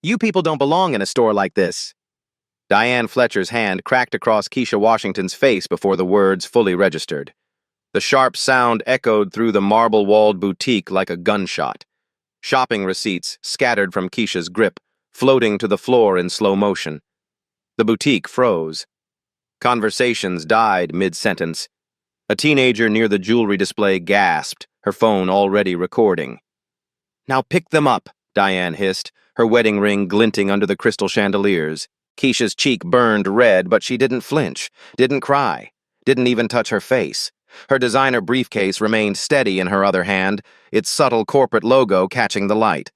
You people don't belong in a store like this. Diane Fletcher's hand cracked across Keisha Washington's face before the words fully registered. The sharp sound echoed through the marble-walled boutique like a gunshot. Shopping receipts scattered from Keisha's grip, floating to the floor in slow motion. The boutique froze. Conversations died mid-sentence. A teenager near the jewelry display gasped, her phone already recording. "Now pick them up," Diane hissed, her wedding ring glinting under the crystal chandeliers. Keisha's cheek burned red, but she didn't flinch, didn't cry, didn't even touch her face. Her designer briefcase remained steady in her other hand, its subtle corporate logo catching the light.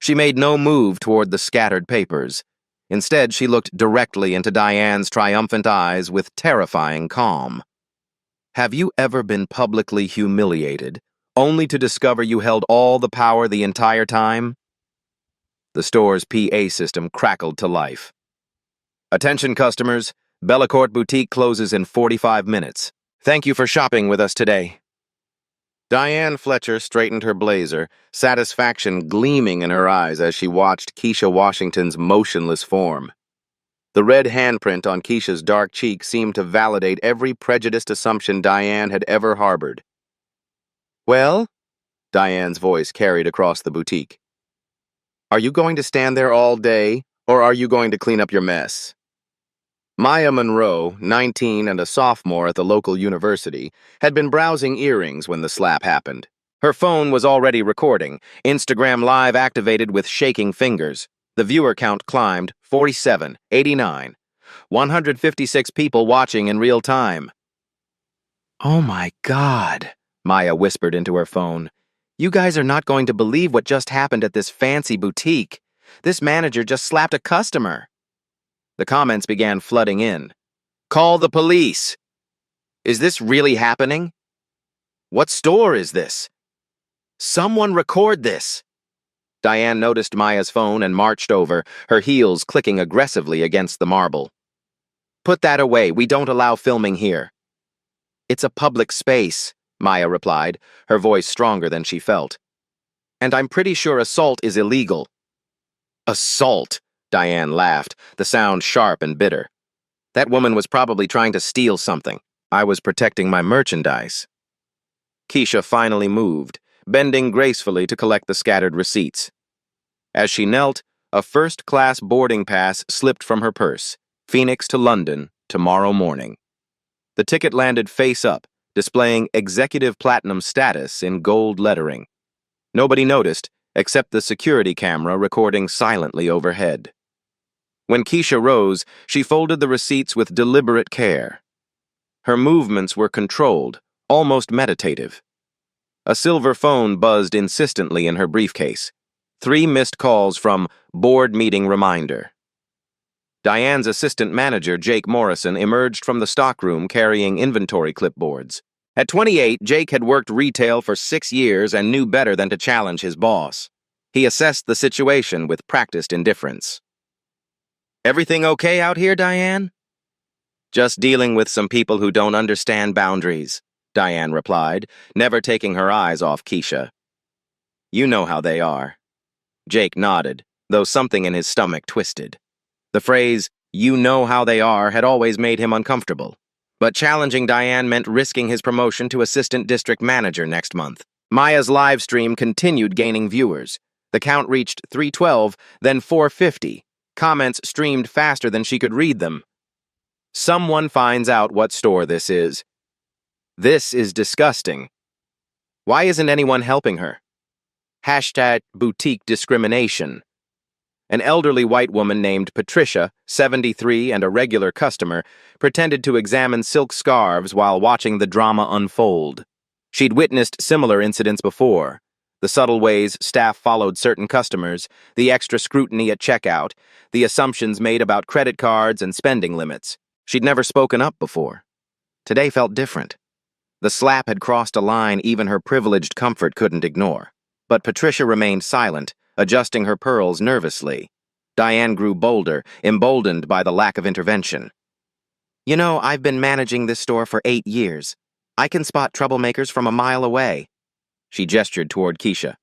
She made no move toward the scattered papers. Instead, she looked directly into Diane's triumphant eyes with terrifying calm. "Have you ever been publicly humiliated, only to discover you held all the power the entire time?" The store's PA system crackled to life. "Attention customers, Bellacourt Boutique closes in 45 minutes. Thank you for shopping with us today." Diane Fletcher straightened her blazer, satisfaction gleaming in her eyes as she watched Keisha Washington's motionless form. The red handprint on Keisha's dark cheek seemed to validate every prejudiced assumption Diane had ever harbored. "Well?" Diane's voice carried across the boutique. "Are you going to stand there all day, or are you going to clean up your mess?" Maya Monroe, 19 and a sophomore at the local university, had been browsing earrings when the slap happened. Her phone was already recording, Instagram Live activated with shaking fingers. The viewer count climbed 47, 89, 156 people watching in real time. "Oh my God," Maya whispered into her phone. "You guys are not going to believe what just happened at this fancy boutique. This manager just slapped a customer." The comments began flooding in. "Call the police! Is this really happening? What store is this? Someone record this!" Diane noticed Maya's phone and marched over, her heels clicking aggressively against the marble. "Put that away, we don't allow filming here." "It's a public space," Maya replied, her voice stronger than she felt. "And I'm pretty sure assault is illegal." "Assault?" Diane laughed, the sound sharp and bitter. "That woman was probably trying to steal something. I was protecting my merchandise." Keisha finally moved, bending gracefully to collect the scattered receipts. As she knelt, a first-class boarding pass slipped from her purse. Phoenix to London, tomorrow morning. The ticket landed face up, displaying executive platinum status in gold lettering. Nobody noticed, except the security camera recording silently overhead. When Keisha rose, she folded the receipts with deliberate care. Her movements were controlled, almost meditative. A silver phone buzzed insistently in her briefcase. 3 missed calls from board meeting reminder. Diane's assistant manager, Jake Morrison, emerged from the stockroom carrying inventory clipboards. At 28, Jake had worked retail for 6 years and knew better than to challenge his boss. He assessed the situation with practiced indifference. "Everything okay out here, Diane?" "Just dealing with some people who don't understand boundaries," Diane replied, never taking her eyes off Keisha. "You know how they are." Jake nodded, though something in his stomach twisted. The phrase, "you know how they are," had always made him uncomfortable. But challenging Diane meant risking his promotion to assistant district manager next month. Maya's live stream continued gaining viewers. The count reached 312, then 450. Comments streamed faster than she could read them. "Someone finds out what store this is. This is disgusting. Why isn't anyone helping her? Hashtag boutique discrimination." An elderly white woman named Patricia, 73 and a regular customer, pretended to examine silk scarves while watching the drama unfold. She'd witnessed similar incidents before. The subtle ways staff followed certain customers, the extra scrutiny at checkout, the assumptions made about credit cards and spending limits. She'd never spoken up before. Today felt different. The slap had crossed a line even her privileged comfort couldn't ignore. But Patricia remained silent, adjusting her pearls nervously. Diane grew bolder, emboldened by the lack of intervention. "You know, I've been managing this store for 8 years. I can spot troublemakers from a mile away." She gestured toward Keisha.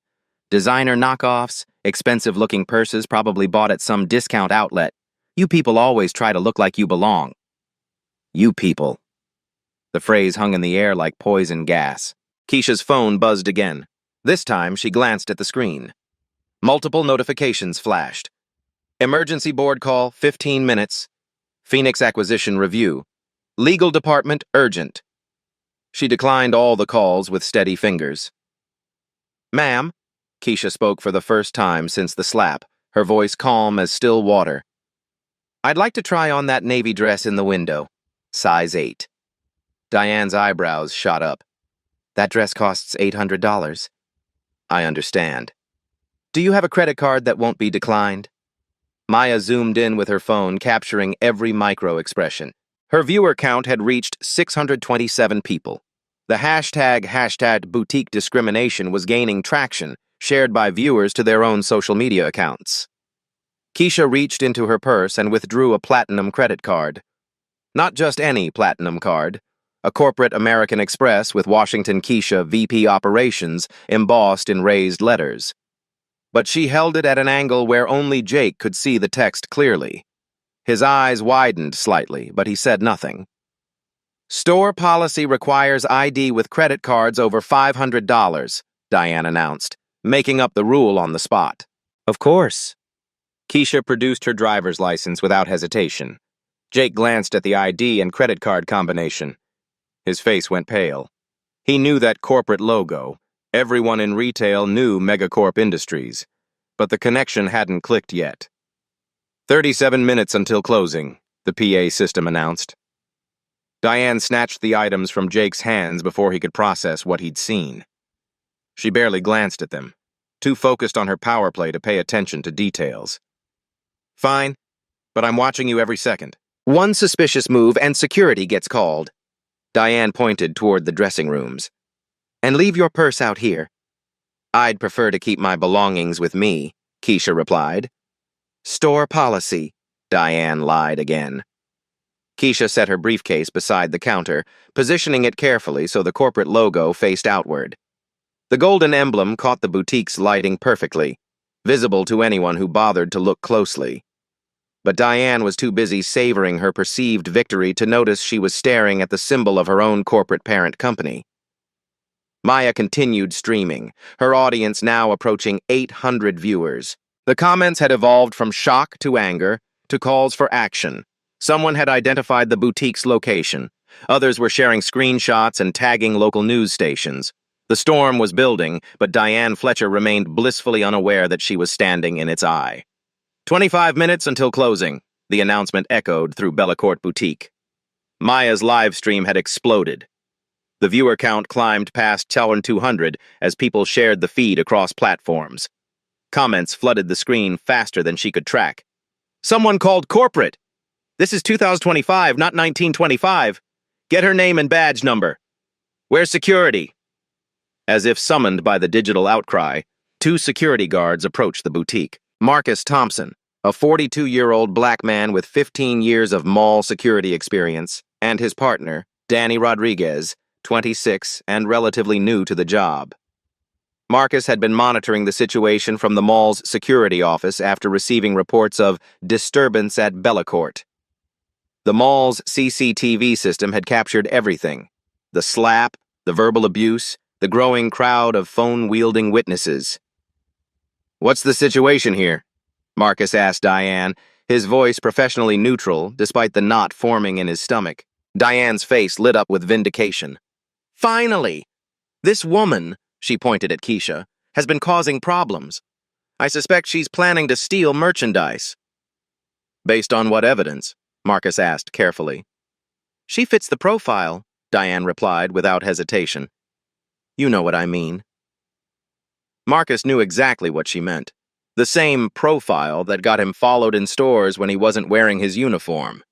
"Designer knockoffs, Expensive-looking purses probably bought at some discount outlet. You people always try to look like you belong. You people. The phrase hung in the air like poison gas. Keisha's phone buzzed again. This time, she glanced at the screen. Multiple notifications flashed. Emergency board call, 15 minutes. Phoenix acquisition review. Legal department, urgent. She declined all the calls with steady fingers. Ma'am, Keisha spoke for the first time since the slap, her voice calm as still water. I'd like to try on that navy dress in the window. Size 8. Diane's eyebrows shot up. That dress costs $800. I understand. Do you have a credit card that won't be declined? Maya zoomed in with her phone, capturing every micro-expression. Her viewer count had reached 627 people. The hashtag boutique discrimination was gaining traction, shared by viewers to their own social media accounts. Keisha reached into her purse and withdrew a platinum credit card. Not just any platinum card, a corporate American Express with Washington Keisha VP Operations embossed in raised letters. But she held it at an angle where only Jake could see the text clearly. His eyes widened slightly, but he said nothing. Store policy requires ID with credit cards over $500, Diane announced, making up the rule on the spot. Of course. Keisha produced her driver's license without hesitation. Jake glanced at the ID and credit card combination. His face went pale. He knew that corporate logo. Everyone in retail knew Megacorp Industries, but the connection hadn't clicked yet. 37 minutes until closing, the PA system announced. Diane snatched the items from Jake's hands before he could process what he'd seen. She barely glanced at them, too focused on her power play to pay attention to details. Fine, but I'm watching you every second. One suspicious move and security gets called. Diane pointed toward the dressing rooms. And leave your purse out here. I'd prefer to keep my belongings with me, Keisha replied. Store policy, Diane lied again. Keisha set her briefcase beside the counter, positioning it carefully so the corporate logo faced outward. The golden emblem caught the boutique's lighting perfectly, visible to anyone who bothered to look closely. But Diane was too busy savoring her perceived victory to notice she was staring at the symbol of her own corporate parent company. Maya continued streaming, her audience now approaching 800 viewers. The comments had evolved from shock to anger to calls for action. Someone had identified the boutique's location. Others were sharing screenshots and tagging local news stations. The storm was building, but Diane Fletcher remained blissfully unaware that she was standing in its eye. 25 minutes until closing, the announcement echoed through Bellecourt Boutique. Maya's live stream had exploded. The viewer count climbed past 200 as people shared the feed across platforms. Comments flooded the screen faster than she could track. Someone called corporate. This is 2025, not 1925. Get her name and badge number. Where's security? As if summoned by the digital outcry, 2 security guards approached the boutique. Marcus Thompson, a 42-year-old black man with 15 years of mall security experience, and his partner, Danny Rodriguez, 26 and relatively new to the job. Marcus had been monitoring the situation from the mall's security office after receiving reports of disturbance at Bellecourt. The mall's CCTV system had captured everything: the slap, the verbal abuse, the growing crowd of phone-wielding witnesses. What's the situation here? Marcus asked Diane, his voice professionally neutral despite the knot forming in his stomach. Diane's face lit up with vindication. Finally! This woman, she pointed at Keisha, has been causing problems. I suspect she's planning to steal merchandise. Based on what evidence? Marcus asked carefully. She fits the profile, Diane replied without hesitation. You know what I mean. Marcus knew exactly what she meant. The same profile that got him followed in stores when he wasn't wearing his uniform.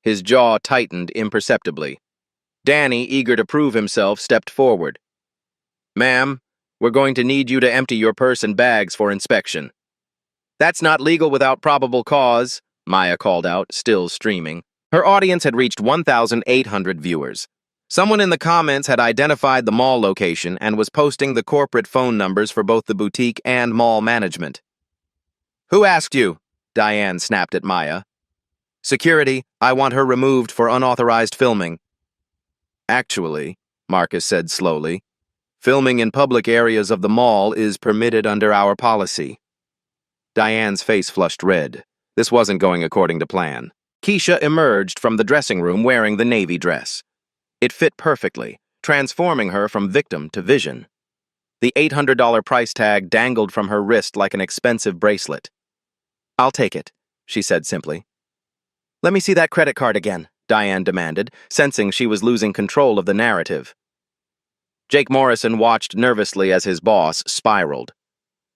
His jaw tightened imperceptibly. Danny, eager to prove himself, stepped forward. Ma'am, we're going to need you to empty your purse and bags for inspection. That's not legal without probable cause, Maya called out, still streaming. Her audience had reached 1,800 viewers. Someone in the comments had identified the mall location and was posting the corporate phone numbers for both the boutique and mall management. Who asked you? Diane snapped at Maya. Security, I want her removed for unauthorized filming. Actually, Marcus said slowly, filming in public areas of the mall is permitted under our policy. Diane's face flushed red. This wasn't going according to plan. Keisha emerged from the dressing room wearing the navy dress. It fit perfectly, transforming her from victim to vision. The $800 price tag dangled from her wrist like an expensive bracelet. I'll take it, she said simply. Let me see that credit card again, Diane demanded, sensing she was losing control of the narrative. Jake Morrison watched nervously as his boss spiraled.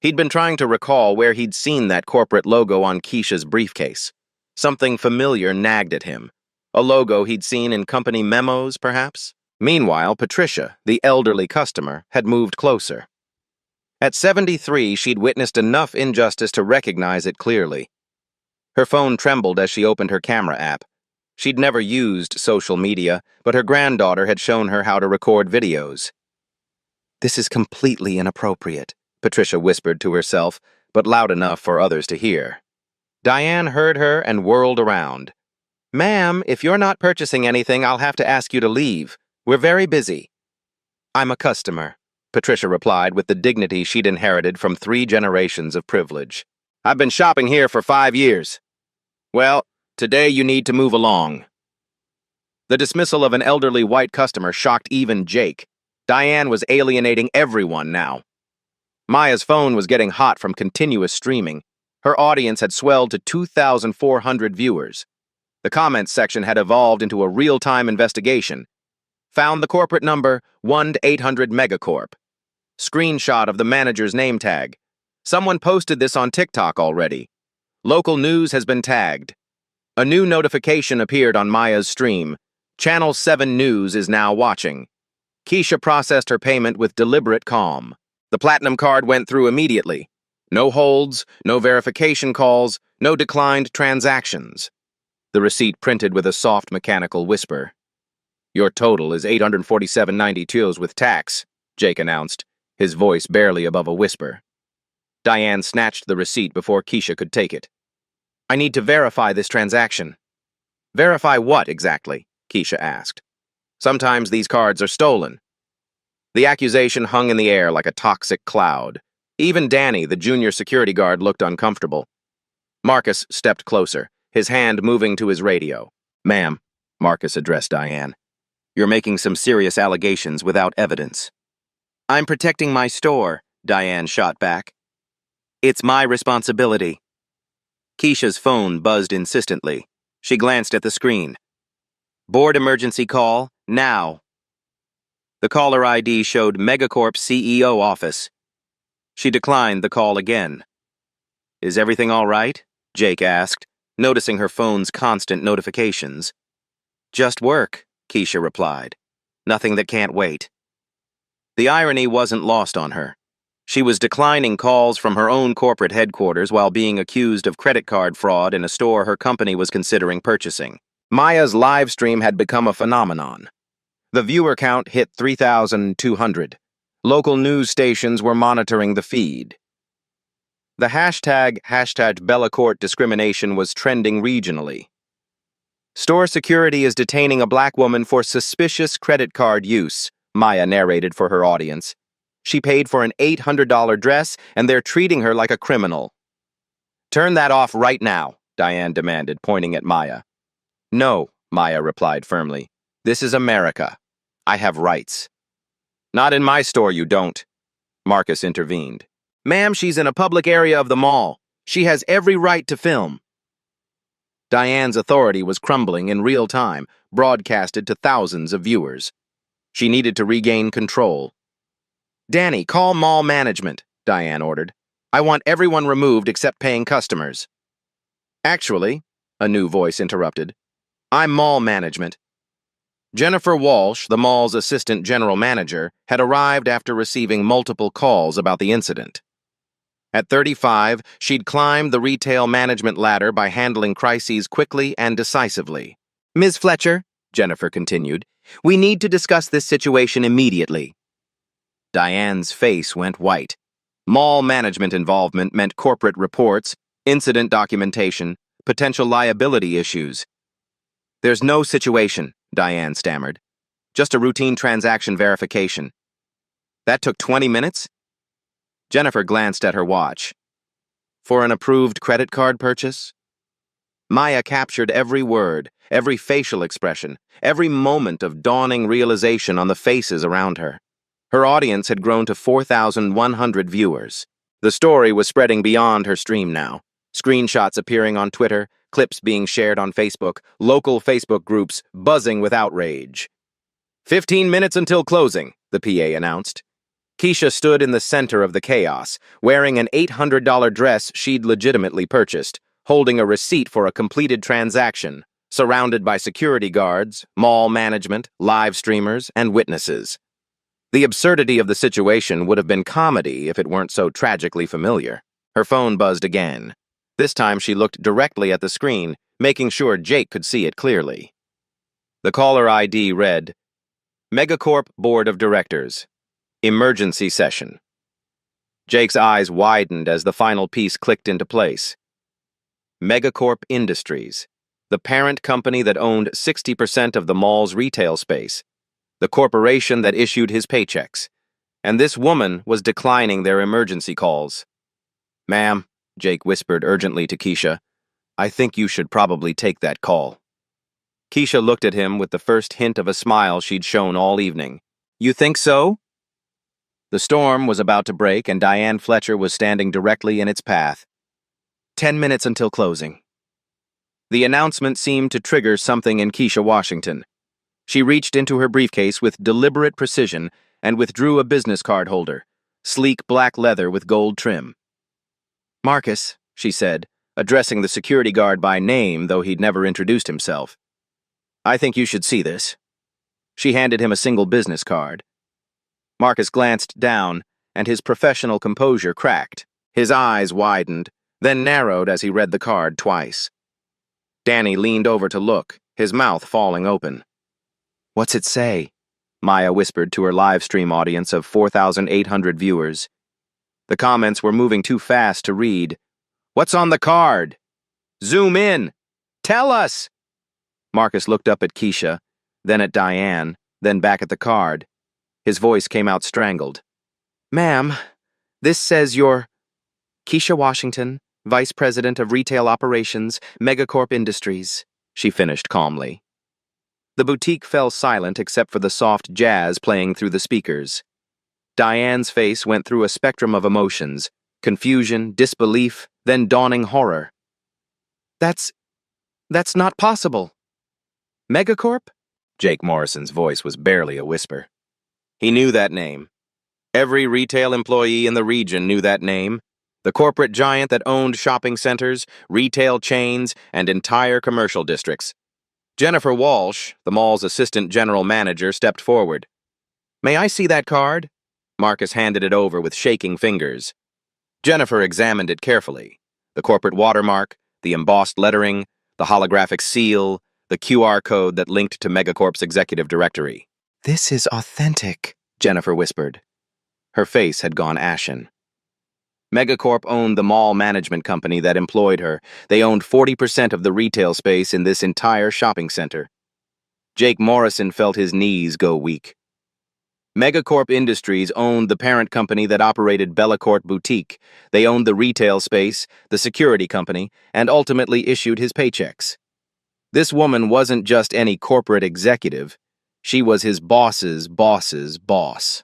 He'd been trying to recall where he'd seen that corporate logo on Keisha's briefcase. Something familiar nagged at him. A logo he'd seen in company memos, perhaps? Meanwhile, Patricia, the elderly customer, had moved closer. At 73, she'd witnessed enough injustice to recognize it clearly. Her phone trembled as she opened her camera app. She'd never used social media, but her granddaughter had shown her how to record videos. This is completely inappropriate, Patricia whispered to herself, but loud enough for others to hear. Diane heard her and whirled around. Ma'am, if you're not purchasing anything, I'll have to ask you to leave. We're very busy. I'm a customer, Patricia replied with the dignity she'd inherited from 3 generations of privilege. I've been shopping here for 5 years. Well, today you need to move along. The dismissal of an elderly white customer shocked even Jake. Diane was alienating everyone now. Maya's phone was getting hot from continuous streaming. Her audience had swelled to 2,400 viewers. The comments section had evolved into a real-time investigation. Found the corporate number 1-800-MEGACORP. Screenshot of the manager's name tag. Someone posted this on TikTok already. Local news has been tagged. A new notification appeared on Maya's stream. Channel 7 News is now watching. Keisha processed her payment with deliberate calm. The platinum card went through immediately. No holds, no verification calls, no declined transactions. The receipt printed with a soft mechanical whisper. Your total is $847.92 with tax, Jake announced, his voice barely above a whisper. Diane snatched the receipt before Keisha could take it. I need to verify this transaction. Verify what exactly? Keisha asked. Sometimes these cards are stolen. The accusation hung in the air like a toxic cloud. Even Danny, the junior security guard, looked uncomfortable. Marcus stepped closer, his hand moving to his radio. Ma'am, Marcus addressed Diane. You're making some serious allegations without evidence. I'm protecting my store, Diane shot back. It's my responsibility. Keisha's phone buzzed insistently. She glanced at the screen. Board emergency call, now. The caller ID showed Megacorp CEO office. She declined the call again. Is everything all right? Jake asked, noticing her phone's constant notifications. Just work, Keisha replied. Nothing that can't wait. The irony wasn't lost on her. She was declining calls from her own corporate headquarters while being accused of credit card fraud in a store her company was considering purchasing. Maya's live stream had become a phenomenon. The viewer count hit 3,200. Local news stations were monitoring the feed. The hashtag Bellacourt discrimination was trending regionally. Store security is detaining a black woman for suspicious credit card use, Maya narrated for her audience. She paid for an $800 dress, and they're treating her like a criminal. Turn that off right now, Diane demanded, pointing at Maya. No, Maya replied firmly. This is America. I have rights. Not in my store, you don't, Marcus intervened. Ma'am, she's in a public area of the mall. She has every right to film. Diane's authority was crumbling in real time, broadcasted to thousands of viewers. She needed to regain control. Danny, call mall management, Diane ordered. I want everyone removed except paying customers. Actually, a new voice interrupted, I'm mall management. Jennifer Walsh, the mall's assistant general manager, had arrived after receiving multiple calls about the incident. At 35, she'd climbed the retail management ladder by handling crises quickly and decisively. Ms. Fletcher, Jennifer continued, we need to discuss this situation immediately. Diane's face went white. Mall management involvement meant corporate reports, incident documentation, potential liability issues. There's no situation, Diane stammered. Just a routine transaction verification. That took 20 minutes? Jennifer glanced at her watch. For an approved credit card purchase? Maya captured every word, every facial expression, every moment of dawning realization on the faces around her. Her audience had grown to 4,100 viewers. The story was spreading beyond her stream now. Screenshots appearing on Twitter, clips being shared on Facebook, local Facebook groups buzzing with outrage. 15 minutes until closing, the PA announced. Keisha stood in the center of the chaos, wearing an $800 dress she'd legitimately purchased, holding a receipt for a completed transaction, surrounded by security guards, mall management, live streamers, and witnesses. The absurdity of the situation would have been comedy if it weren't so tragically familiar. Her phone buzzed again. This time she looked directly at the screen, making sure Jake could see it clearly. The caller ID read, Megacorp Board of Directors. Emergency session. Jake's eyes widened as the final piece clicked into place. Megacorp Industries, the parent company that owned 60% of the mall's retail space, the corporation that issued his paychecks. And this woman was declining their emergency calls. Ma'am, Jake whispered urgently to Keisha, I think you should probably take that call. Keisha looked at him with the first hint of a smile she'd shown all evening. You think so? The storm was about to break and Diane Fletcher was standing directly in its path. 10 minutes until closing. The announcement seemed to trigger something in Keisha Washington. She reached into her briefcase with deliberate precision and withdrew a business card holder, sleek black leather with gold trim. Marcus, she said, addressing the security guard by name, though he'd never introduced himself. I think you should see this. She handed him a single business card. Marcus glanced down, and his professional composure cracked. His eyes widened, then narrowed as he read the card twice. Danny leaned over to look, his mouth falling open. What's it say? Maya whispered to her live stream audience of 4,800 viewers. The comments were moving too fast to read. What's on the card? Zoom in! Tell us! Marcus looked up at Keisha, then at Diane, then back at the card. His voice came out strangled. Ma'am, this says you're Keisha Washington, Vice President of Retail Operations, Megacorp Industries, she finished calmly. The boutique fell silent except for the soft jazz playing through the speakers. Diane's face went through a spectrum of emotions, confusion, disbelief, then dawning horror. That's not possible. Megacorp? Jake Morrison's voice was barely a whisper. He knew that name. Every retail employee in the region knew that name. The corporate giant that owned shopping centers, retail chains, and entire commercial districts. Jennifer Walsh, the mall's assistant general manager, stepped forward. May I see that card? Marcus handed it over with shaking fingers. Jennifer examined it carefully. The corporate watermark, the embossed lettering, the holographic seal, the QR code that linked to Megacorp's executive directory. This is authentic, Jennifer whispered. Her face had gone ashen. Megacorp owned the mall management company that employed her. They owned 40% of the retail space in this entire shopping center. Jake Morrison felt his knees go weak. Megacorp Industries owned the parent company that operated Bellacourt Boutique. They owned the retail space, the security company, and ultimately issued his paychecks. This woman wasn't just any corporate executive. She was his boss's boss's boss.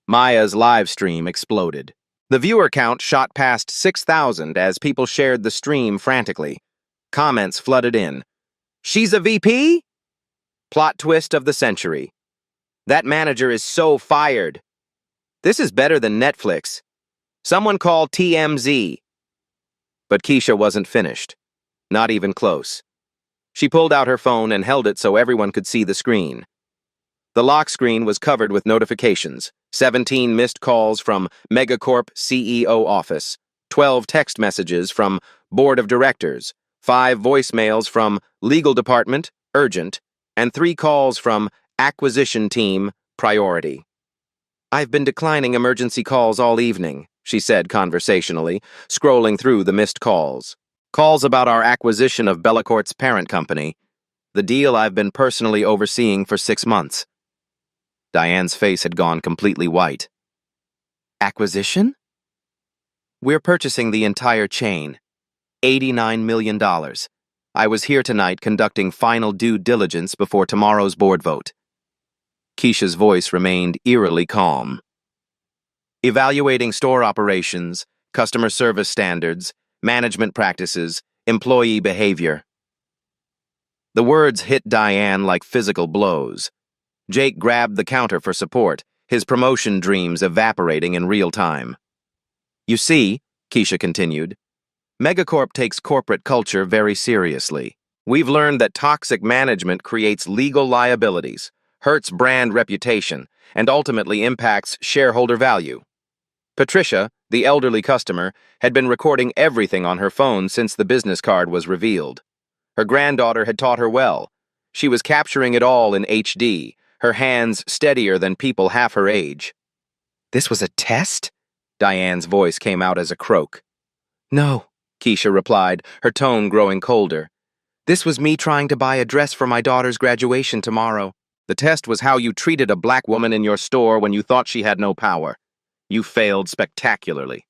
Maya's live stream exploded. The viewer count shot past 6,000 as people shared the stream frantically. Comments flooded in. She's a VP? Plot twist of the century. That manager is so fired. This is better than Netflix. Someone call TMZ. But Keisha wasn't finished. Not even close. She pulled out her phone and held it so everyone could see the screen. The lock screen was covered with notifications. 17 missed calls from Megacorp CEO office, 12 text messages from Board of Directors, 5 voicemails from Legal Department, Urgent, and 3 calls from Acquisition Team, Priority. I've been declining emergency calls all evening, she said conversationally, scrolling through the missed calls. Calls about our acquisition of Bellecourt's parent company, the deal I've been personally overseeing for 6 months. Diane's face had gone completely white. Acquisition? We're purchasing the entire chain. $89 million. I was here tonight conducting final due diligence before tomorrow's board vote. Keisha's voice remained eerily calm. Evaluating store operations, customer service standards, management practices, employee behavior. The words hit Diane like physical blows. Jake grabbed the counter for support, his promotion dreams evaporating in real time. You see, Keisha continued, Megacorp takes corporate culture very seriously. We've learned that toxic management creates legal liabilities, hurts brand reputation, and ultimately impacts shareholder value. Patricia, the elderly customer, had been recording everything on her phone since the business card was revealed. Her granddaughter had taught her well. She was capturing it all in HD, her hands steadier than people half her age. This was a test? Diane's voice came out as a croak. No, Keisha replied, her tone growing colder. This was me trying to buy a dress for my daughter's graduation tomorrow. The test was how you treated a black woman in your store when you thought she had no power. You failed spectacularly.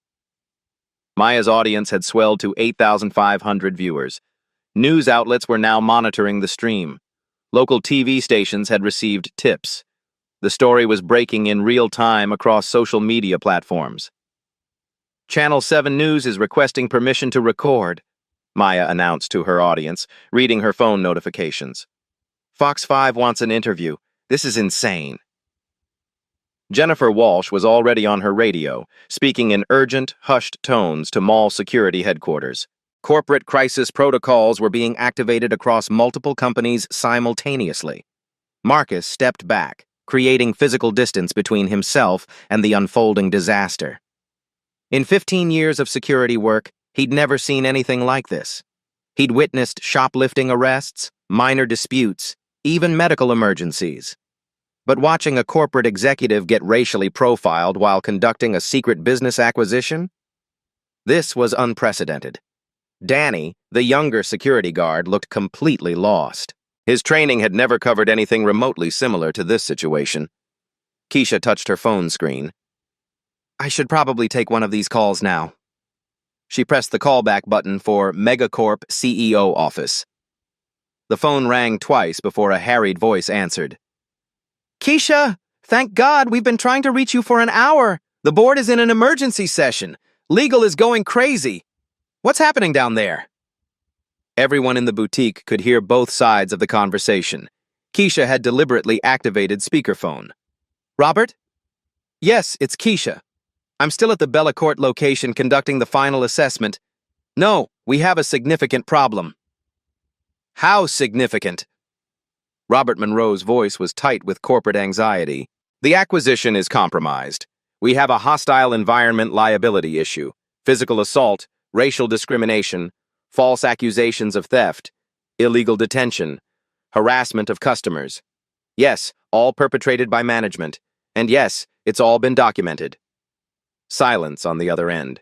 Maya's audience had swelled to 8,500 viewers. News outlets were now monitoring the stream. Local TV stations had received tips. The story was breaking in real time across social media platforms. Channel 7 News is requesting permission to record, Maya announced to her audience, reading her phone notifications. Fox 5 wants an interview. This is insane. Jennifer Walsh was already on her radio, speaking in urgent, hushed tones to mall security headquarters. Corporate crisis protocols were being activated across multiple companies simultaneously. Marcus stepped back, creating physical distance between himself and the unfolding disaster. In 15 years of security work, he'd never seen anything like this. He'd witnessed shoplifting arrests, minor disputes, even medical emergencies. But watching a corporate executive get racially profiled while conducting a secret business acquisition? This was unprecedented. Danny, the younger security guard, looked completely lost. His training had never covered anything remotely similar to this situation. Keisha touched her phone screen. I should probably take one of these calls now. She pressed the callback button for Megacorp CEO office. The phone rang twice before a harried voice answered. Keisha, thank God, we've been trying to reach you for an hour. The board is in an emergency session. Legal is going crazy. What's happening down there? Everyone in the boutique could hear both sides of the conversation. Keisha had deliberately activated speakerphone. Robert? Yes, it's Keisha. I'm still at the Bellecourt location conducting the final assessment. No, we have a significant problem. How significant? Robert Monroe's voice was tight with corporate anxiety. The acquisition is compromised. We have a hostile environment liability issue, physical assault, racial discrimination, false accusations of theft, illegal detention, harassment of customers. Yes, all perpetrated by management. And yes, it's all been documented. Silence on the other end.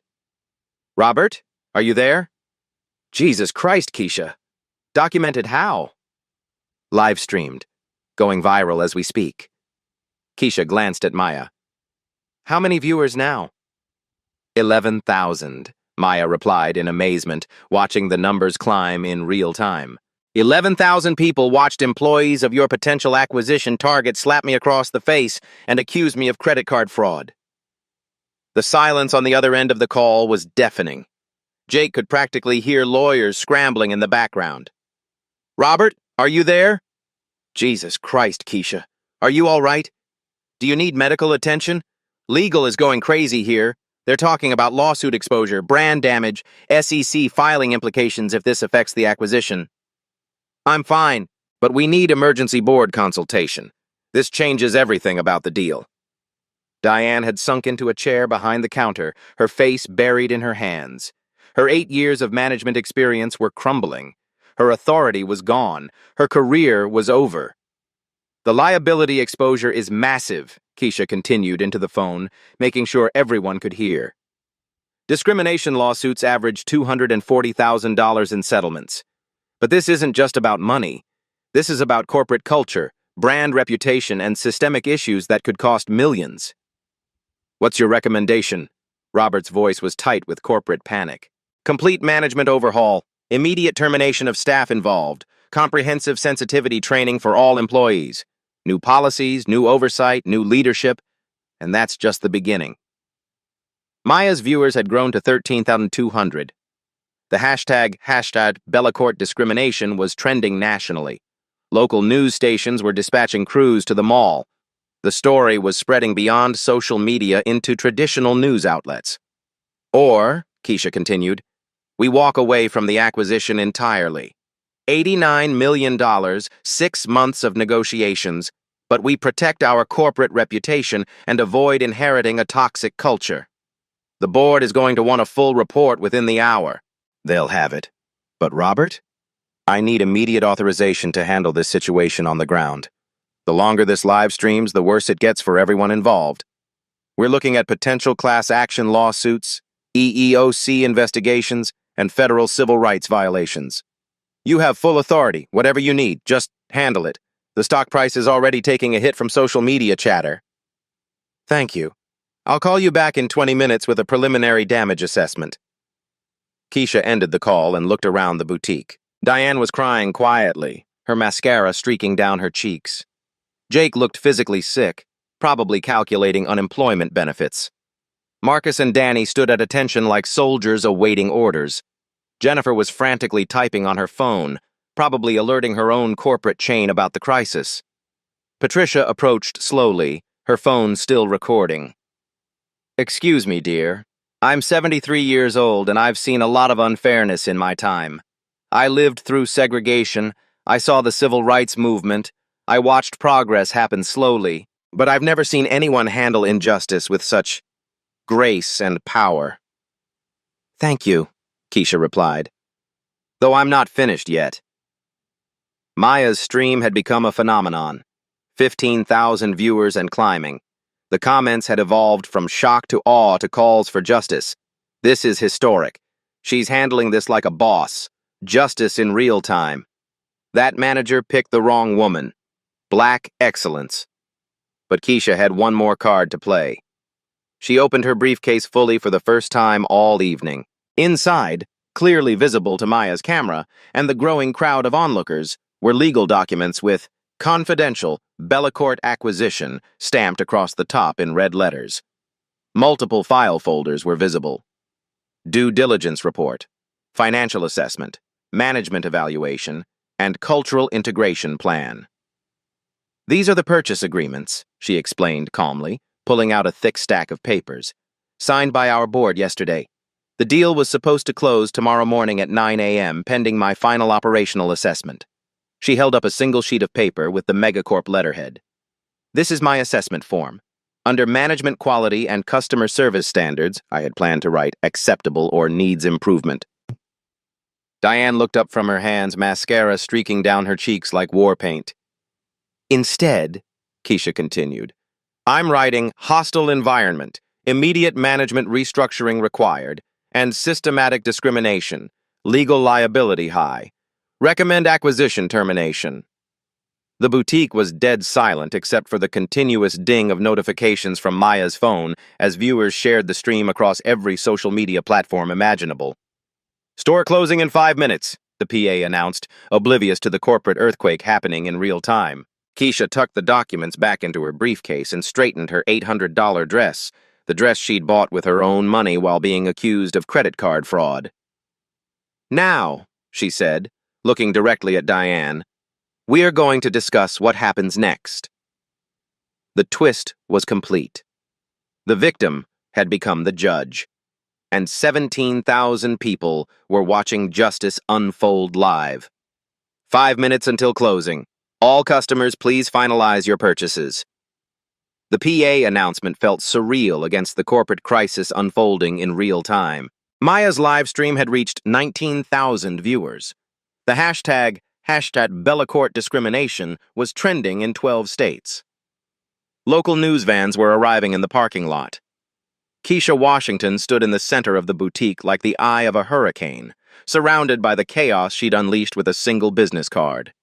Robert, are you there? Jesus Christ, Keisha. Documented how? Live streamed, going viral as we speak. Keisha glanced at Maya. How many viewers now? 11,000, Maya replied in amazement, watching the numbers climb in real time. 11,000 people watched employees of your potential acquisition target slap me across the face and accuse me of credit card fraud. The silence on the other end of the call was deafening. Jake could practically hear lawyers scrambling in the background. Robert, are you there? Jesus Christ, Keisha. Are you all right? Do you need medical attention? Legal is going crazy here. They're talking about lawsuit exposure, brand damage, SEC filing implications if this affects the acquisition. I'm fine, but we need emergency board consultation. This changes everything about the deal. Diane had sunk into a chair behind the counter, her face buried in her hands. Her 8 years of management experience were crumbling. Her authority was gone. Her career was over. The liability exposure is massive, Keisha continued into the phone, making sure everyone could hear. Discrimination lawsuits average $240,000 in settlements. But this isn't just about money. This is about corporate culture, brand reputation, and systemic issues that could cost millions. What's your recommendation? Robert's voice was tight with corporate panic. Complete management overhaul, immediate termination of staff involved, comprehensive sensitivity training for all employees, new policies, new oversight, new leadership, and that's just the beginning. Maya's viewers had grown to 13,200. The hashtag Bellacourt discrimination was trending nationally. Local news stations were dispatching crews to the mall. The story was spreading beyond social media into traditional news outlets. Or, Keisha continued, we walk away from the acquisition entirely. $89 million, 6 months of negotiations, but we protect our corporate reputation and avoid inheriting a toxic culture. The board is going to want a full report within the hour. They'll have it. But Robert? I need immediate authorization to handle this situation on the ground. The longer this live streams, the worse it gets for everyone involved. We're looking at potential class action lawsuits, EEOC investigations, and federal civil rights violations. You have full authority, whatever you need, just handle it. The stock price is already taking a hit from social media chatter. Thank you. I'll call you back in 20 minutes with a preliminary damage assessment. Keisha ended the call and looked around the boutique. Diane was crying quietly, her mascara streaking down her cheeks. Jake looked physically sick, probably calculating unemployment benefits. Marcus and Danny stood at attention like soldiers awaiting orders. Jennifer was frantically typing on her phone, probably alerting her own corporate chain about the crisis. Patricia approached slowly, her phone still recording. Excuse me, dear. I'm 73 years old and I've seen a lot of unfairness in my time. I lived through segregation, I saw the civil rights movement, I watched progress happen slowly, but I've never seen anyone handle injustice with such grace and power. Thank you, Keisha replied. Though I'm not finished yet. Maya's stream had become a phenomenon. 15,000 viewers and climbing. The comments had evolved from shock to awe to calls for justice. This is historic. She's handling this like a boss. Justice in real time. That manager picked the wrong woman. Black excellence. But Keisha had one more card to play. She opened her briefcase fully for the first time all evening. Inside, clearly visible to Maya's camera, and the growing crowd of onlookers, were legal documents with Confidential Bellacourt Acquisition stamped across the top in red letters. Multiple file folders were visible. Due diligence report, financial assessment, management evaluation, and cultural integration plan. These are the purchase agreements, she explained calmly, pulling out a thick stack of papers. Signed by our board yesterday. The deal was supposed to close tomorrow morning at 9 a.m. pending my final operational assessment. She held up a single sheet of paper with the Megacorp letterhead. This is my assessment form. Under management quality and customer service standards, I had planned to write acceptable or needs improvement. Diane looked up from her hands, mascara streaking down her cheeks like war paint. Instead, Keisha continued, I'm writing hostile environment, immediate management restructuring required, and systematic discrimination, legal liability high. Recommend acquisition termination. The boutique was dead silent except for the continuous ding of notifications from Maya's phone as viewers shared the stream across every social media platform imaginable. Store closing in 5 minutes, the PA announced, oblivious to the corporate earthquake happening in real time. Keisha tucked the documents back into her briefcase and straightened her $800 dress, the dress she'd bought with her own money while being accused of credit card fraud. Now, she said, looking directly at Diane, we are going to discuss what happens next. The twist was complete. The victim had become the judge, and 17,000 people were watching justice unfold live. 5 minutes until closing. All customers, please finalize your purchases. The PA announcement felt surreal against the corporate crisis unfolding in real time. Maya's live stream had reached 19,000 viewers. The hashtag Bellacourt discrimination was trending in 12 states. Local news vans were arriving in the parking lot. Keisha Washington stood in the center of the boutique like the eye of a hurricane, surrounded by the chaos she'd unleashed with a single business card.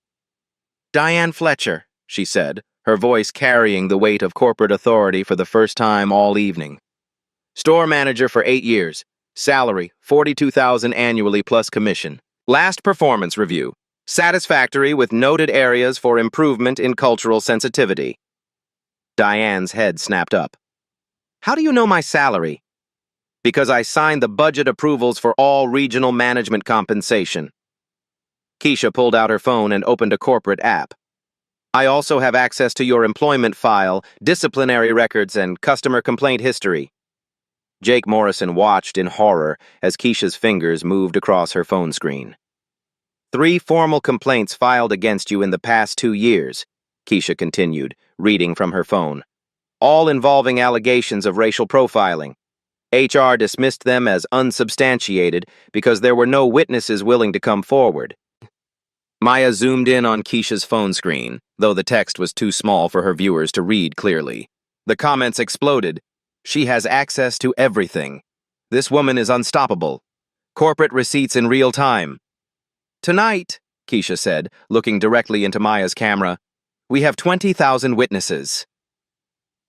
"Diane Fletcher," she said, her voice carrying the weight of corporate authority for the first time all evening. "Store manager for 8 years. Salary, $42,000 annually plus commission. Last performance review. Satisfactory with noted areas for improvement in cultural sensitivity." Diane's head snapped up. "How do you know my salary?" "Because I signed the budget approvals for all regional management compensation." Keisha pulled out her phone and opened a corporate app. "I also have access to your employment file, disciplinary records, and customer complaint history." Jake Morrison watched in horror as Keisha's fingers moved across her phone screen. "3 formal complaints filed against you in the past 2 years," Keisha continued, reading from her phone. "All involving allegations of racial profiling. HR dismissed them as unsubstantiated because there were no witnesses willing to come forward." Maya zoomed in on Keisha's phone screen, though the text was too small for her viewers to read clearly. The comments exploded. "She has access to everything. This woman is unstoppable. Corporate receipts in real time." "Tonight," Keisha said, looking directly into Maya's camera, "we have 20,000 witnesses."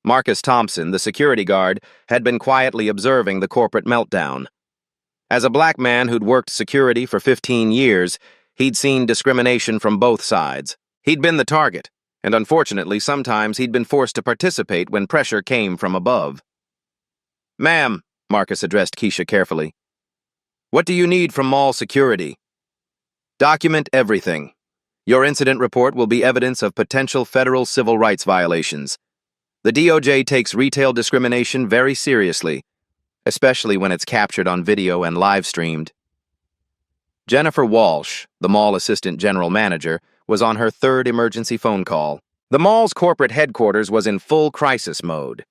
Marcus Thompson, the security guard, had been quietly observing the corporate meltdown. As a black man who'd worked security for 15 years, he'd seen discrimination from both sides. He'd been the target, and unfortunately sometimes he'd been forced to participate when pressure came from above. "Ma'am," Marcus addressed Keisha carefully, "what do you need from mall security?" "Document everything. Your incident report will be evidence of potential federal civil rights violations. The DOJ takes retail discrimination very seriously, especially when it's captured on video and live-streamed." Jennifer Walsh, the mall assistant general manager, was on her 3rd emergency phone call. The mall's corporate headquarters was in full crisis mode.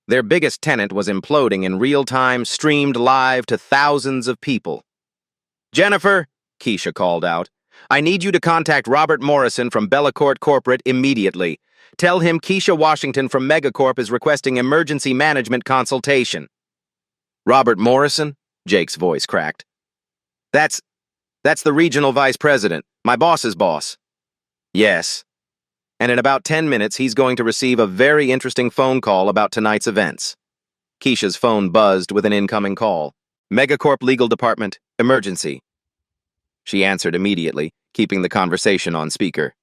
Their biggest tenant was imploding in real time, streamed live to thousands of people. "Jennifer," Keisha called out, "I need you to contact Robert Morrison from Bellacourt Corporate immediately. Tell him Keisha Washington from Megacorp is requesting emergency management consultation." "Robert Morrison?" Jake's voice cracked. That's the regional vice president, my boss's boss." "Yes. And in about 10 minutes, he's going to receive a very interesting phone call about tonight's events." Keisha's phone buzzed with an incoming call. "Megacorp Legal Department, emergency." She answered immediately, keeping the conversation on speaker.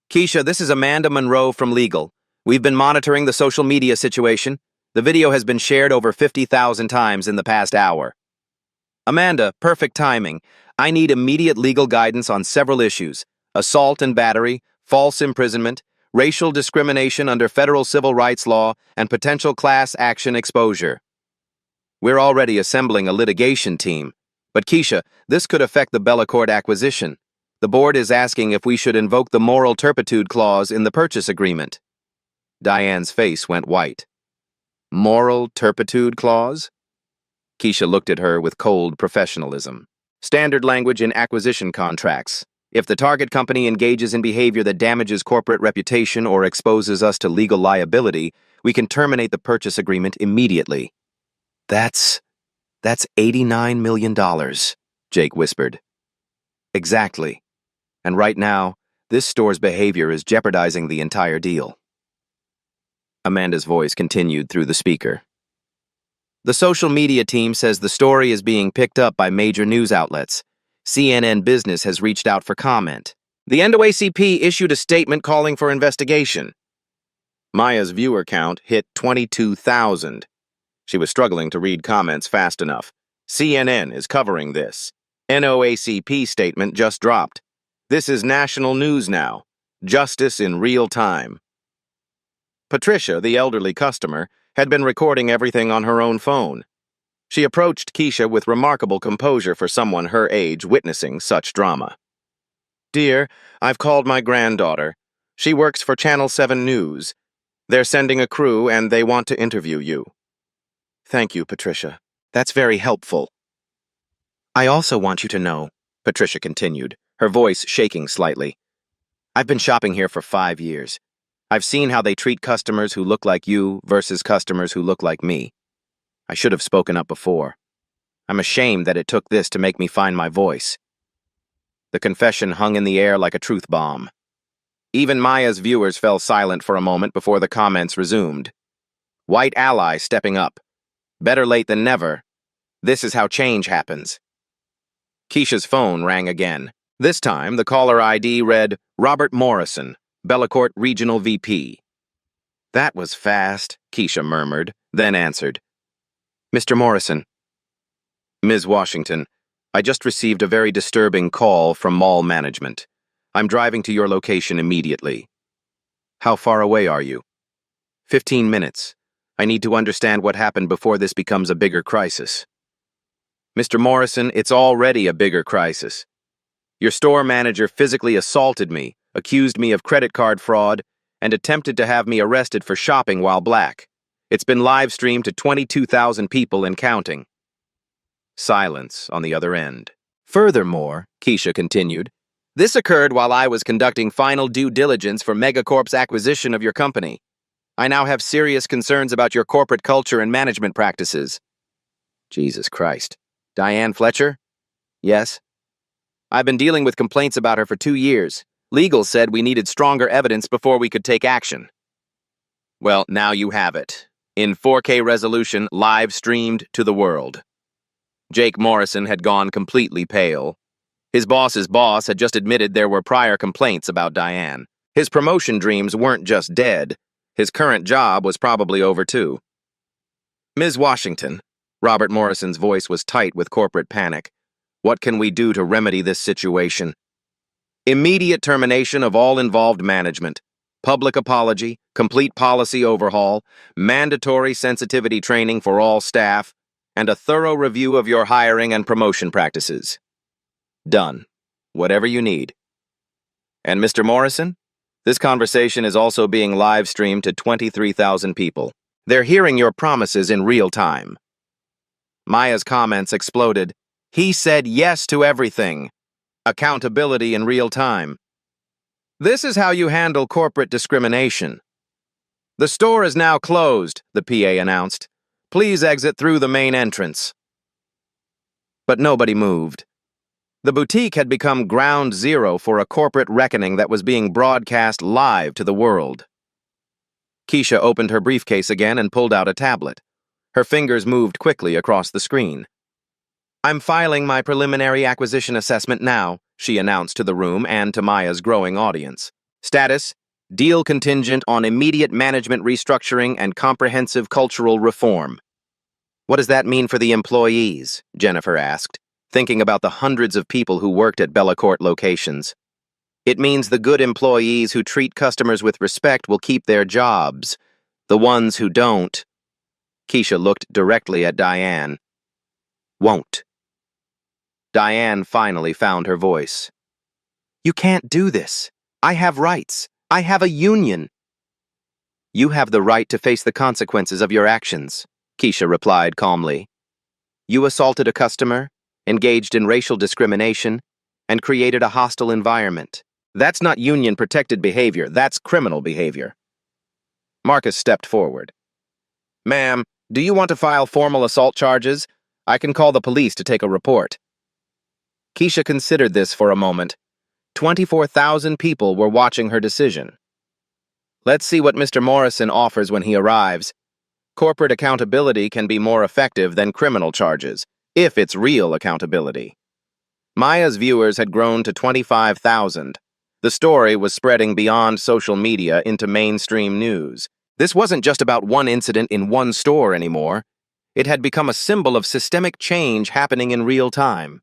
"Keisha, this is Amanda Monroe from Legal. We've been monitoring the social media situation. The video has been shared over 50,000 times in the past hour." "Amanda, perfect timing. I need immediate legal guidance on several issues: assault and battery, false imprisonment, racial discrimination under federal civil rights law, and potential class action exposure." "We're already assembling a litigation team. But Keisha, this could affect the Bellacourt acquisition. The board is asking if we should invoke the moral turpitude clause in the purchase agreement." Diane's face went white. "Moral turpitude clause?" Keisha looked at her with cold professionalism. "Standard language in acquisition contracts. If the target company engages in behavior that damages corporate reputation or exposes us to legal liability, we can terminate the purchase agreement immediately." That's $89 million, Jake whispered. "Exactly. And right now, this store's behavior is jeopardizing the entire deal." Amanda's voice continued through the speaker. "The social media team says the story is being picked up by major news outlets. CNN Business has reached out for comment. The NAACP issued a statement calling for investigation." Maya's viewer count hit 22,000. She was struggling to read comments fast enough. "CNN is covering this. NAACP statement just dropped. This is national news now. Justice in real time." Patricia, the elderly customer, had been recording everything on her own phone. She approached Keisha with remarkable composure for someone her age witnessing such drama. "Dear, I've called my granddaughter. She works for Channel 7 News. They're sending a crew and they want to interview you." "Thank you, Patricia. That's very helpful." "I also want you to know," Patricia continued, her voice shaking slightly, "I've been shopping here for 5 years. I've seen how they treat customers who look like you versus customers who look like me. I should have spoken up before. I'm ashamed that it took this to make me find my voice. The confession hung in the air like a truth bomb. Even Maya's viewers fell silent for a moment before the comments resumed. White ally stepping up. Better late than never. This is how change happens. Keisha's phone rang again. This time, the caller ID read, Robert Morrison, Bellacourt Regional VP. That was fast, Keisha murmured, then answered. Mr. Morrison. Ms. Washington, I just received a very disturbing call from mall management. I'm driving to your location immediately. How far away are you? 15 minutes. I need to understand what happened before this becomes a bigger crisis. Mr. Morrison, it's already a bigger crisis. Your store manager physically assaulted me, accused me of credit card fraud, and attempted to have me arrested for shopping while black. It's been live-streamed to 22,000 people and counting. Silence on the other end. Furthermore, Keisha continued, this occurred while I was conducting final due diligence for Megacorp's acquisition of your company. I now have serious concerns about your corporate culture and management practices. Jesus Christ. Diane Fletcher? Yes. I've been dealing with complaints about her for 2 years. Legal said we needed stronger evidence before we could take action. Well, now you have it. In 4K resolution, live streamed to the world. Jake Morrison had gone completely pale. His boss's boss had just admitted there were prior complaints about Diane. His promotion dreams weren't just dead. His current job was probably over too. Ms. Washington, Robert Morrison's voice was tight with corporate panic. What can we do to remedy this situation? Immediate termination of all involved management, public apology, complete policy overhaul, mandatory sensitivity training for all staff, and a thorough review of your hiring and promotion practices. Done. Whatever you need. And Mr. Morrison? This conversation is also being live-streamed to 23,000 people. They're hearing your promises in real time. Maya's comments exploded. He said yes to everything. Accountability in real time. This is how you handle corporate discrimination. The store is now closed, the PA announced. Please exit through the main entrance. But nobody moved. The boutique had become ground zero for a corporate reckoning that was being broadcast live to the world. Keisha opened her briefcase again and pulled out a tablet. Her fingers moved quickly across the screen. I'm filing my preliminary acquisition assessment now, she announced to the room and to Maya's growing audience. Status: deal contingent on immediate management restructuring and comprehensive cultural reform. What does that mean for the employees? Jennifer asked, thinking about the hundreds of people who worked at Bellacourt locations. It means the good employees who treat customers with respect will keep their jobs. The ones who don't. Keisha looked directly at Diane. Won't. Diane finally found her voice. You can't do this. I have rights. I have a union. You have the right to face the consequences of your actions, Keisha replied calmly. You assaulted a customer, engaged in racial discrimination, and created a hostile environment. That's not union-protected behavior, that's criminal behavior. Marcus stepped forward. Ma'am, do you want to file formal assault charges? I can call the police to take a report. Keisha considered this for a moment. 24,000 people were watching her decision. Let's see what Mr. Morrison offers when he arrives. Corporate accountability can be more effective than criminal charges, if it's real accountability. Maya's viewers had grown to 25,000. The story was spreading beyond social media into mainstream news. This wasn't just about one incident in one store anymore. It had become a symbol of systemic change happening in real time.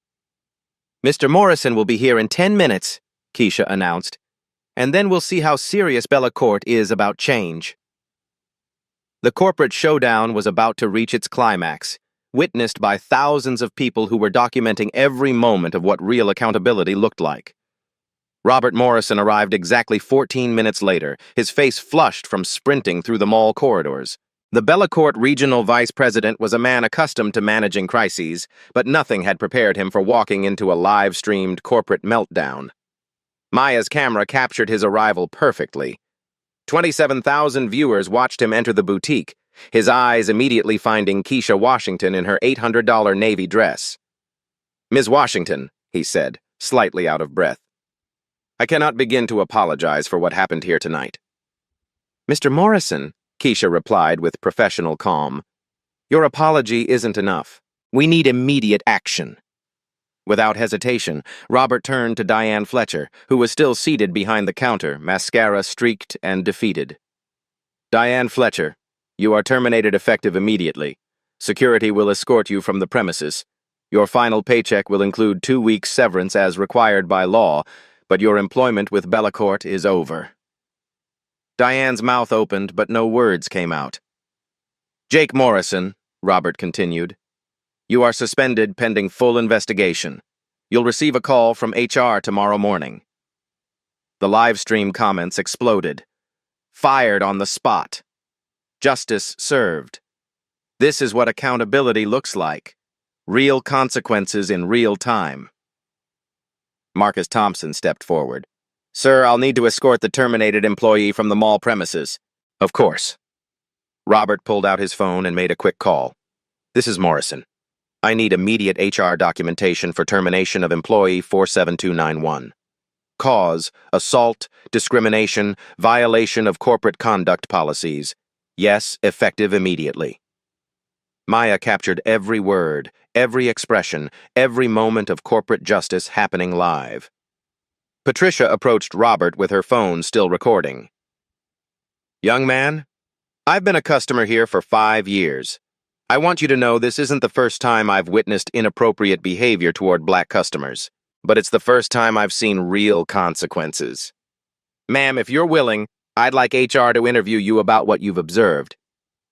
Mr. Morrison will be here in 10 minutes, Keisha announced, and then we'll see how serious Bellacourt is about change. The corporate showdown was about to reach its climax, witnessed by thousands of people who were documenting every moment of what real accountability looked like. Robert Morrison arrived exactly 14 minutes later, his face flushed from sprinting through the mall corridors. The Bellacourt regional vice president was a man accustomed to managing crises, but nothing had prepared him for walking into a live-streamed corporate meltdown. Maya's camera captured his arrival perfectly. 27,000 viewers watched him enter the boutique, his eyes immediately finding Keisha Washington in her $800 navy dress. "Ms. Washington," he said, slightly out of breath, "I cannot begin to apologize for what happened here tonight." "Mr. Morrison," Keisha replied with professional calm, "your apology isn't enough. We need immediate action." Without hesitation, Robert turned to Diane Fletcher, who was still seated behind the counter, mascara streaked and defeated. "Diane Fletcher, you are terminated effective immediately. Security will escort you from the premises. Your final paycheck will include 2 weeks severance as required by law, but your employment with Bellacourt is over." Diane's mouth opened, but no words came out. "Jake Morrison," Robert continued, "you are suspended pending full investigation. You'll receive a call from HR tomorrow morning." The live stream comments exploded. "Fired on the spot. Justice served. This is what accountability looks like. Real consequences in real time." Marcus Thompson stepped forward. "Sir, I'll need to escort the terminated employee from the mall premises." "Of course." Robert pulled out his phone and made a quick call. "This is Morrison. I need immediate HR documentation for termination of employee 47291. Cause: assault, discrimination, violation of corporate conduct policies. Yes, effective immediately." Maya captured every word, every expression, every moment of corporate justice happening live. Patricia approached Robert with her phone still recording. "Young man, I've been a customer here for 5 years. I want you to know this isn't the first time I've witnessed inappropriate behavior toward black customers, but it's the first time I've seen real consequences. Ma'am, if you're willing, I'd like HR to interview you about what you've observed.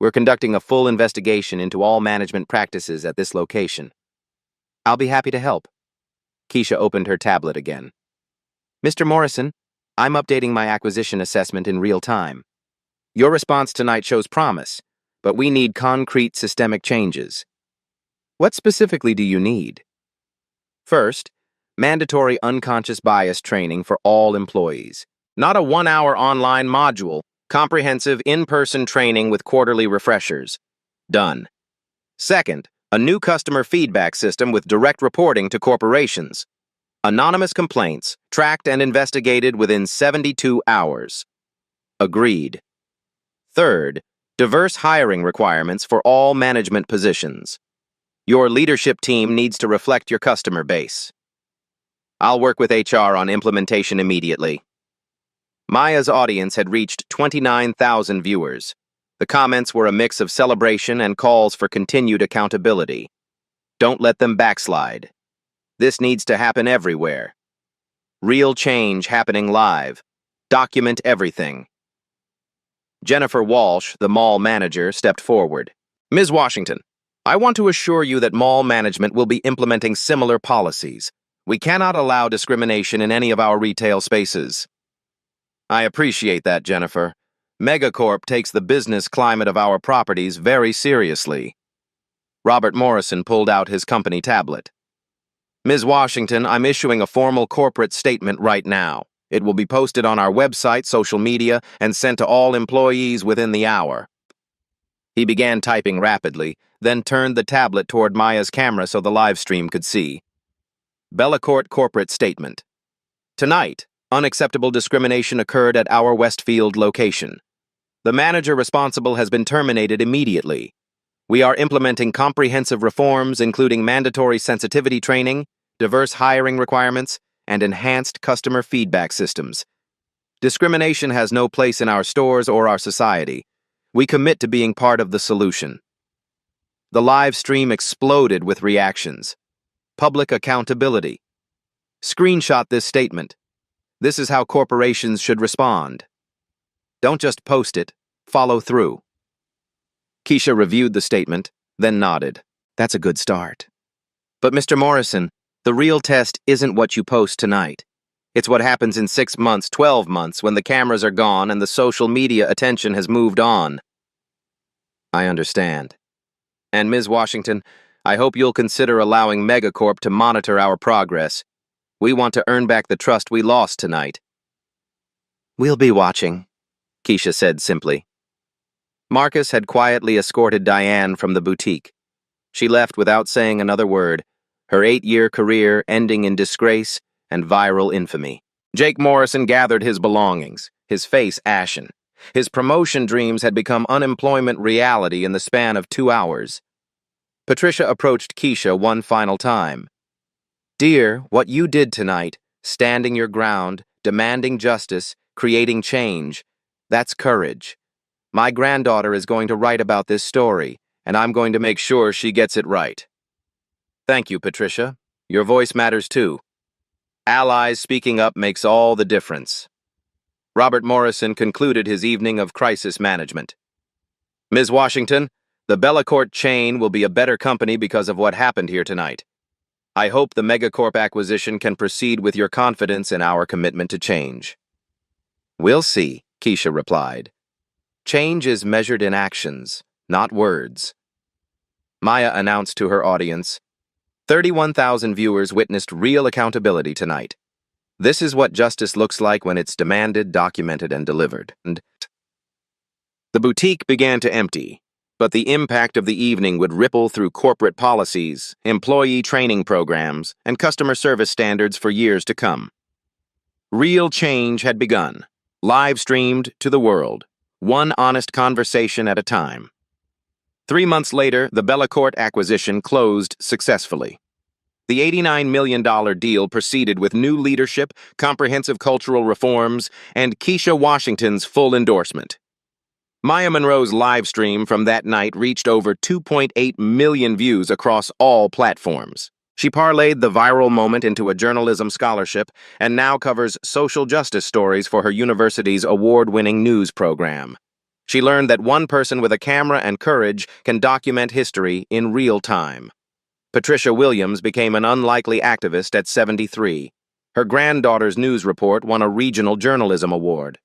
We're conducting a full investigation into all management practices at this location." "I'll be happy to help." Keisha opened her tablet again. "Mr. Morrison, I'm updating my acquisition assessment in real time. Your response tonight shows promise, but we need concrete systemic changes. What specifically do you need?" "First, mandatory unconscious bias training for all employees. Not a 1-hour online module, comprehensive in-person training with quarterly refreshers. Done. Second, a new customer feedback system with direct reporting to corporations. Anonymous complaints, tracked and investigated within 72 hours. Agreed. Third, diverse hiring requirements for all management positions. Your leadership team needs to reflect your customer base. I'll work with HR on implementation immediately." Maya's audience had reached 29,000 viewers. The comments were a mix of celebration and calls for continued accountability. Don't let them backslide. This needs to happen everywhere. Real change happening live. Document everything. Jennifer Walsh, the mall manager, stepped forward. "Ms. Washington, I want to assure you that mall management will be implementing similar policies. We cannot allow discrimination in any of our retail spaces." "I appreciate that, Jennifer. Megacorp takes the business climate of our properties very seriously." Robert Morrison pulled out his company tablet. "Ms. Washington, I'm issuing a formal corporate statement right now. It will be posted on our website, social media, and sent to all employees within the hour." He began typing rapidly, then turned the tablet toward Maya's camera so the live stream could see. Bellacourt Corporate Statement. Tonight, unacceptable discrimination occurred at our Westfield location. The manager responsible has been terminated immediately. We are implementing comprehensive reforms, including mandatory sensitivity training, diverse hiring requirements, and enhanced customer feedback systems. Discrimination has no place in our stores or our society. We commit to being part of the solution. The live stream exploded with reactions. Public accountability. Screenshot this statement. This is how corporations should respond. Don't just post it, follow through. Keisha reviewed the statement, then nodded. That's a good start. But Mr. Morrison, the real test isn't what you post tonight. It's what happens in 6 months, 12 months, when the cameras are gone and the social media attention has moved on. I understand. And Ms. Washington, I hope you'll consider allowing Megacorp to monitor our progress. We want to earn back the trust we lost tonight. We'll be watching, Keisha said simply. Marcus had quietly escorted Diane from the boutique. She left without saying another word, her 8-year career ending in disgrace and viral infamy. Jake Morrison gathered his belongings, his face ashen. His promotion dreams had become unemployment reality in the span of 2 hours. Patricia approached Keisha one final time. "Dear, what you did tonight, standing your ground, demanding justice, creating change, that's courage. My granddaughter is going to write about this story, and I'm going to make sure she gets it right." "Thank you, Patricia. Your voice matters too. Allies speaking up makes all the difference." Robert Morrison concluded his evening of crisis management. "Ms. Washington, the Bellacorp chain will be a better company because of what happened here tonight. I hope the Megacorp acquisition can proceed with your confidence in our commitment to change." "We'll see," Keisha replied. "Change is measured in actions, not words." Maya announced to her audience, 31,000 viewers witnessed real accountability tonight. This is what justice looks like when it's demanded, documented, and delivered. The boutique began to empty, but the impact of the evening would ripple through corporate policies, employee training programs, and customer service standards for years to come. Real change had begun, live-streamed to the world, one honest conversation at a time. 3 months later, the Bellacorp acquisition closed successfully. The $89 million deal proceeded with new leadership, comprehensive cultural reforms, and Keisha Washington's full endorsement. Maya Monroe's live stream from that night reached over 2.8 million views across all platforms. She parlayed the viral moment into a journalism scholarship and now covers social justice stories for her university's award-winning news program. She learned that one person with a camera and courage can document history in real time. Patricia Williams became an unlikely activist at 73. Her granddaughter's news report won a regional journalism award.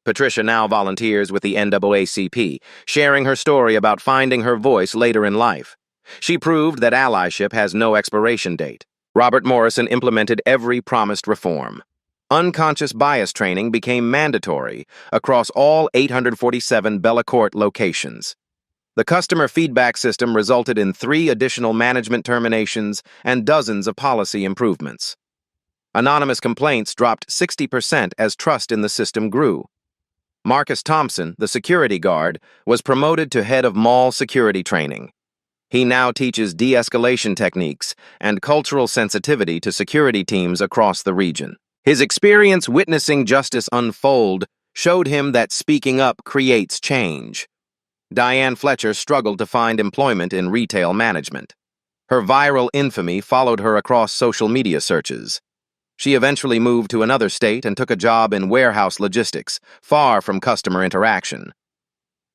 Patricia now volunteers with the NAACP, sharing her story about finding her voice later in life. She proved that allyship has no expiration date. Robert Morrison implemented every promised reform. Unconscious bias training became mandatory across all 847 Bellacorp locations. The customer feedback system resulted in 3 additional management terminations and dozens of policy improvements. Anonymous complaints dropped 60% as trust in the system grew. Marcus Thompson, the security guard, was promoted to head of mall security training. He now teaches de-escalation techniques and cultural sensitivity to security teams across the region. His experience witnessing justice unfold showed him that speaking up creates change. Diane Fletcher struggled to find employment in retail management. Her viral infamy followed her across social media searches. She eventually moved to another state and took a job in warehouse logistics, far from customer interaction.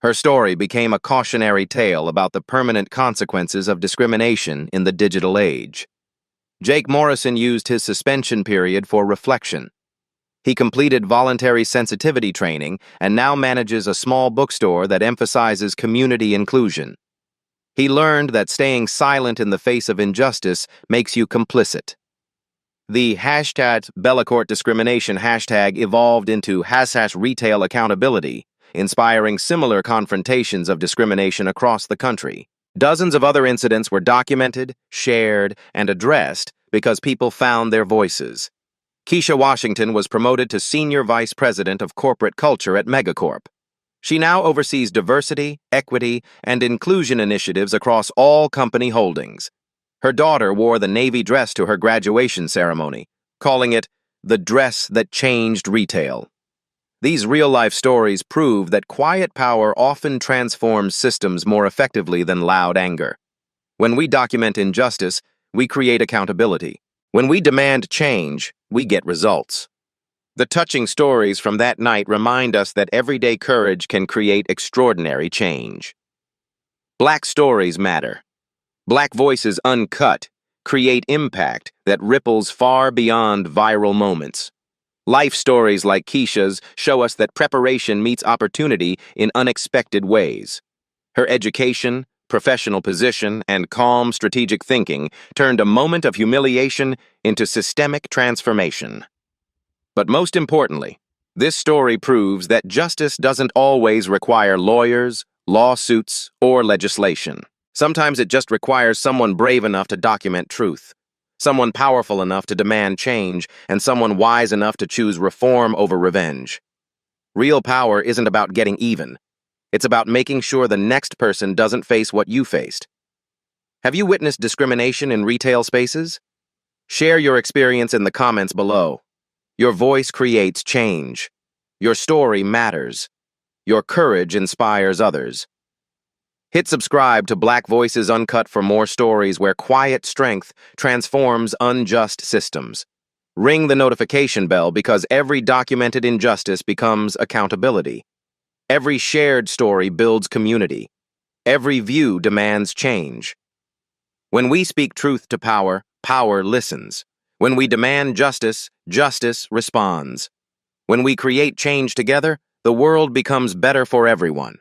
Her story became a cautionary tale about the permanent consequences of discrimination in the digital age. Jake Morrison used his suspension period for reflection. He completed voluntary sensitivity training and now manages a small bookstore that emphasizes community inclusion. He learned that staying silent in the face of injustice makes you complicit. The #Bellacorp discrimination hashtag evolved into #retail accountability, inspiring similar confrontations of discrimination across the country. Dozens of other incidents were documented, shared, and addressed because people found their voices. Keisha Washington was promoted to Senior Vice President of Corporate Culture at Megacorp. She now oversees diversity, equity, and inclusion initiatives across all company holdings. Her daughter wore the navy dress to her graduation ceremony, calling it the dress that changed retail. These real-life stories prove that quiet power often transforms systems more effectively than loud anger. When we document injustice, we create accountability. When we demand change, we get results. The touching stories from that night remind us that everyday courage can create extraordinary change. Black stories matter. Black voices uncut create impact that ripples far beyond viral moments. Life stories like Keisha's show us that preparation meets opportunity in unexpected ways. Her education, professional position, and calm strategic thinking turned a moment of humiliation into systemic transformation. But most importantly, This story proves that justice doesn't always require lawyers, lawsuits, or legislation. Sometimes it just requires someone brave enough to document truth, someone powerful enough to demand change, and someone wise enough to choose reform over revenge. Real power isn't about getting even. It's about making sure the next person doesn't face what you faced. Have you witnessed discrimination in retail spaces? Share your experience in the comments below. Your voice creates change. Your story matters. Your courage inspires others. Hit subscribe to Black Voices Uncut for more stories where quiet strength transforms unjust systems. Ring the notification bell because every documented injustice becomes accountability. Every shared story builds community. Every view demands change. When we speak truth to power, power listens. When we demand justice, justice responds. When we create change together, the world becomes better for everyone.